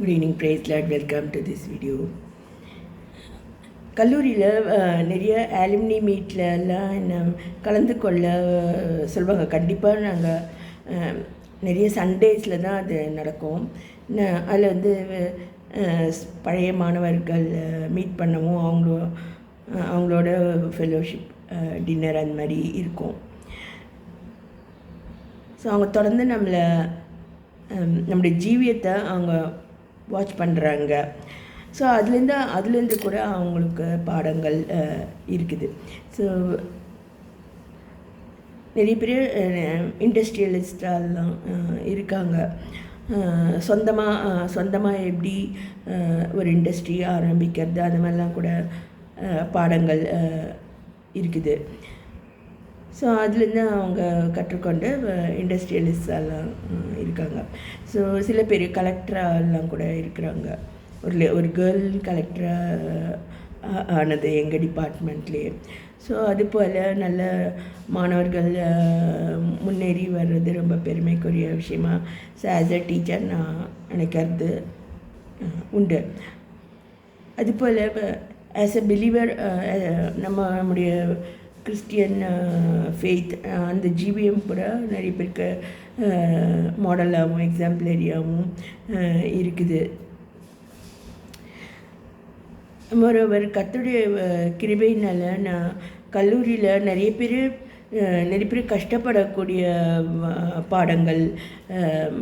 Good evening, praise Lord. Welcome to this video. கல்லூரியில் நிறைய ஆலுமினி மீட்லலாம் என்ன கலந்து கொள்ள சொல்லுவாங்க. கண்டிப்பாக நாங்கள் நிறைய சண்டேஸில் தான் அது நடக்கும். அதில் வந்து பழைய மாணவர்கள் மீட் பண்ணவும் அவங்களோட ஃபெலோஷிப் டின்னர் அந்த மாதிரி இருக்கும். ஸோ அவங்க தொடர்ந்து நம்மளுடைய ஜீவியத்தை அவங்க வாட்ச் பண்ணுறாங்க. ஸோ அதுலேருந்து கூட அவங்களுக்கு பாடங்கள் இருக்குது. ஸோ நிறைய பேர் இண்டஸ்ட்ரியலிஸ்டாலாம் இருக்காங்க. சொந்தமாக எப்படி ஒரு இண்டஸ்ட்ரி ஆரம்பிக்கிறது அந்த மாதிரிலாம் கூட பாடங்கள் இருக்குது. ஸோ அதுலேருந்து அவங்க கற்றுக்கொண்டு இண்டஸ்ட்ரியலிஸ்டெல்லாம் இருக்காங்க. ஸோ சில பேர் கலெக்டரெலாம் கூட இருக்கிறாங்க. ஒரு கேர்ள் கலெக்டராக ஆனது எங்கள் டிபார்ட்மெண்ட்லேயே. ஸோ அதுபோல் நல்ல மாணவர்கள் முன்னேறி வர்றது ரொம்ப பெருமைக்குரிய விஷயமா ஆஸ் அ டீச்சர் நான் நினைக்கிறது உண்டு. அதுபோல் ஆஸ் அ பிலீவர் நம்முடைய கிறிஸ்டியன் ஃபெய்த் அந்த ஜீவியம் கூட நிறைய பேருக்கு மாடலாகவும் எக்ஸாம்பிளரியாகவும் இருக்குது. மொரோவர் கர்த்தருடைய கிருபையினால் நான் கல்லூரியில் நிறைய பேர் கஷ்டப்படக்கூடிய பாடங்கள்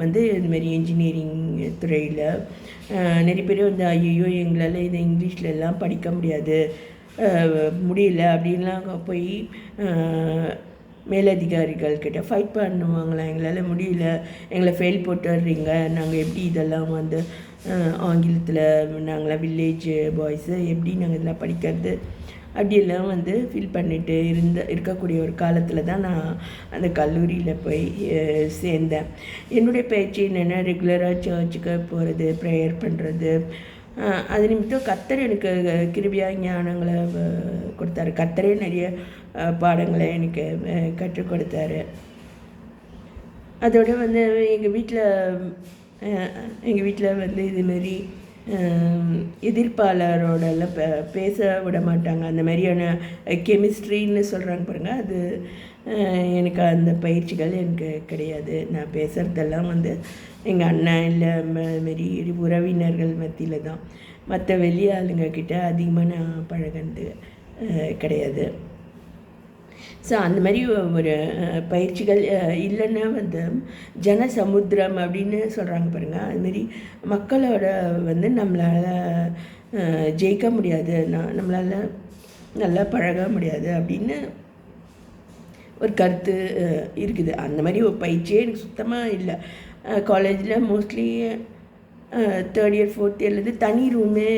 வந்து இதுமாரி இன்ஜினியரிங் துறையில் நிறைய பேர் வந்து ஐயோ எங்களால் இதை இங்கிலீஷ்லலாம் படிக்க முடியல அப்படின்லாம் போய் மேலதிகாரிகள் கிட்ட ஃபைட் பண்ணுவாங்களா, எங்களால் முடியல, எங்களை ஃபெயில் போட்டுடுறீங்க, நாங்கள் எப்படி இதெல்லாம் வந்து ஆங்கிலத்தில் நாங்களாம் வில்லேஜ் பாய்ஸு எப்படி நாங்கள் இதெல்லாம் படிக்கிறது அப்படியெல்லாம் வந்து ஃபீல் பண்ணிட்டு இருக்கக்கூடிய ஒரு காலத்தில் தான் நான் அந்த கல்லூரியில் போய் சேர்ந்தேன். என்னுடைய பயிற்சி என்னென்னா ரெகுலராக சர்ச்சுக்கு போகிறது, ப்ரேயர் பண்ணுறது. அது நிமித்தம் கர்த்தர் எனக்கு கிருபையாக ஞானங்களை கொடுத்தாரு. கர்த்தரே நிறைய பாடங்களை எனக்கு கற்றுக் கொடுத்தாரு. அதோடு வந்து எங்கள் வீட்டில் வந்து இதுமாரி எதிர்ப்பாளரோடெல்லாம் பேச விட மாட்டாங்க. அந்த மாதிரியான கெமிஸ்ட்ரின்னு சொல்கிறாங்க பாருங்கள், அது எனக்கு அந்த பயிற்சிகள் எனக்கு கிடையாது. நான் பேசுகிறதெல்லாம் வந்து எங்கள் அண்ணன் இல்லை மாரி உறவினர்கள் மத்தியில் தான். மற்ற வெளி ஆளுங்கக்கிட்ட அதிகமாக நான் பழகினது கிடையாது. ஸோ அந்த மாதிரி ஒரு பயிற்சிகள் இல்லைன்னா வந்து ஜனசமுத்திரம் அப்படின்னு சொல்கிறாங்க பாருங்கள், அதுமாரி மக்களோட வந்து நம்மளால் ஜெயிக்க முடியாது, நம்மளால் நல்லா பழக முடியாது அப்படின்னு ஒரு கருத்து இருக்குது. அந்த மாதிரி ஒரு பயிற்சியே எனக்கு சுத்தமாக இல்லை. காலேஜில் மோஸ்ட்லி 3rd year 4th yearலேருந்து தனி ரூமே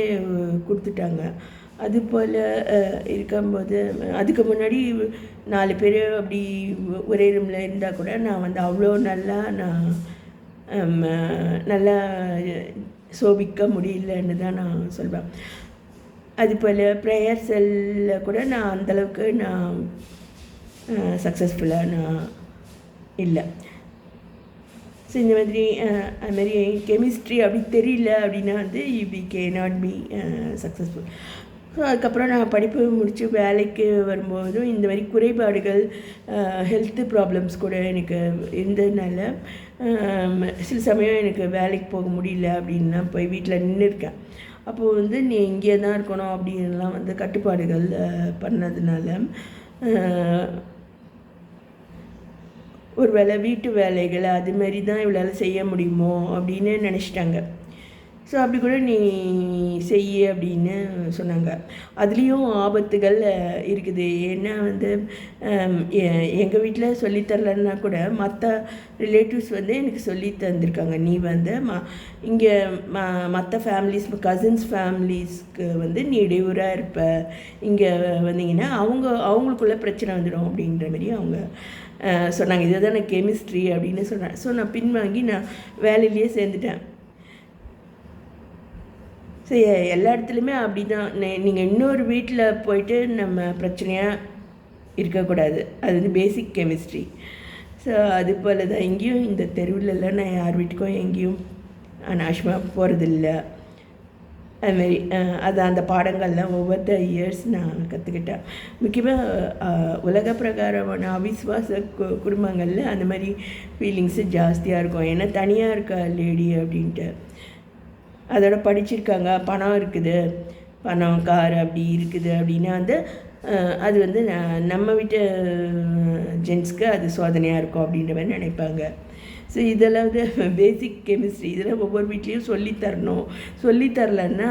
கொடுத்துட்டாங்க. அதுபோல் இருக்கும்போது அதுக்கு முன்னாடி 4 பேர் அப்படி ஒரே ரூமில் இருந்தால் கூட நான் வந்து அவ்வளோ நல்லா சோபிக்க முடியலன்னு தான் நான் சொல்வேன். அதுபோல் ப்ரேயர் செல்லில் கூட நான் அந்தளவுக்கு நான் சக்ஸஸ்ஃபுல்லாக நான் இல்லை. ஸோ இந்த மாதிரி அதுமாதிரி கெமிஸ்ட்ரி அப்படி தெரியல அப்படின்னா வந்து we not be successful. So அதுக்கப்புறம் நான் படிப்பு முடித்து வேலைக்கு வரும்போதும் இந்த மாதிரி குறைபாடுகள் ஹெல்த்து ப்ராப்ளம்ஸ் கூட எனக்கு இருந்ததுனால சில சமயம் எனக்கு வேலைக்கு போக முடியல அப்படின்லாம் போய் வீட்டில் நின்றுருக்கேன். அப்போது வந்து நீ இங்கே தான் இருக்கணும் அப்படின்லாம் வந்து கட்டுப்பாடுகள் பண்ணதுனால ஒரு வேளை வீட்டு வேலைகளை அதுமாரி தான் இவளால் செய்ய முடியுமோ அப்படின்னு நினச்சிட்டாங்க. ஸோ அப்படி கூட நீ செய்ய அப்படின்னு சொன்னாங்க. அதுலேயும் ஆபத்துகள் இருக்குது. ஏன்னா வந்து எங்கள் வீட்டில் சொல்லித்தரலன்னா கூட மற்ற ரிலேட்டிவ்ஸ் வந்து எனக்கு சொல்லி தந்திருக்காங்க. நீ வந்து இங்கே மற்ற ஃபேமிலிஸ் கசின்ஸ் ஃபேமிலிஸ்க்கு வந்து நீ இடையூறாக இருப்ப, இங்கே வந்தீங்கன்னா அவங்களுக்குள்ள பிரச்சனை வந்துடும் அப்படின்ற மாதிரி அவங்க சொன்னாங்க. இதை தான் நான் கெமிஸ்ட்ரி அப்படின்னு சொன்னேன். ஸோ நான் பின்வாங்கி நான் வேலையிலேயே சேர்ந்துட்டேன். ஸோ எல்லா இடத்துலையுமே அப்படி தான். நீங்கள் இன்னொரு வீட்டில் போயிட்டு நம்ம பிரச்சனையாக இருக்கக்கூடாது. அது வந்து பேசிக் கெமிஸ்ட்ரி. ஸோ அது போல் தான் இங்கேயும் இந்த தெருவிலலாம் நான் யார் வீட்டுக்கும் எங்கேயும் அனாவசியமாக போகிறதில்ல. அதுமாரி அது அந்த பாடங்கள்லாம் ஓவர் த இயர்ஸ் நான் கற்றுக்கிட்டேன். முக்கியமாக உலக பிரகாரமான அவிஸ்வாச குடும்பங்களில் அந்த மாதிரி ஃபீலிங்ஸு ஜாஸ்தியாக இருக்கும். ஏன்னா தனியாக இருக்கா லேடி அப்படின்ட்டு. அதோட படிச்சிருக்காங்க, பணம் இருக்குது, பணம் கார் அப்படி இருக்குது அப்படின்னா வந்து அது வந்து நம்ம வீட்டு ஜென்ஸ்க்கு அது சோதனையாக இருக்கும் அப்படின்ற மாதிரி நினைப்பாங்க. ஸோ இதெல்லாம் வந்து பேசிக் கெமிஸ்ட்ரி. இதெல்லாம் ஒவ்வொரு வீட்லேயும் சொல்லித்தரணும். சொல்லித்தரலன்னா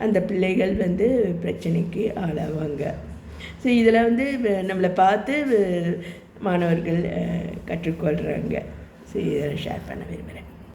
அந்த பிள்ளைகள் வந்து பிரச்சனைக்கு ஆளாவாங்க. ஸோ இதில் வந்து நம்மளை பார்த்து மாணவர்கள் கற்றுக்கொள்கிறாங்க. ஸோ இதை ஷேர் பண்ண விரும்புகிறேன்.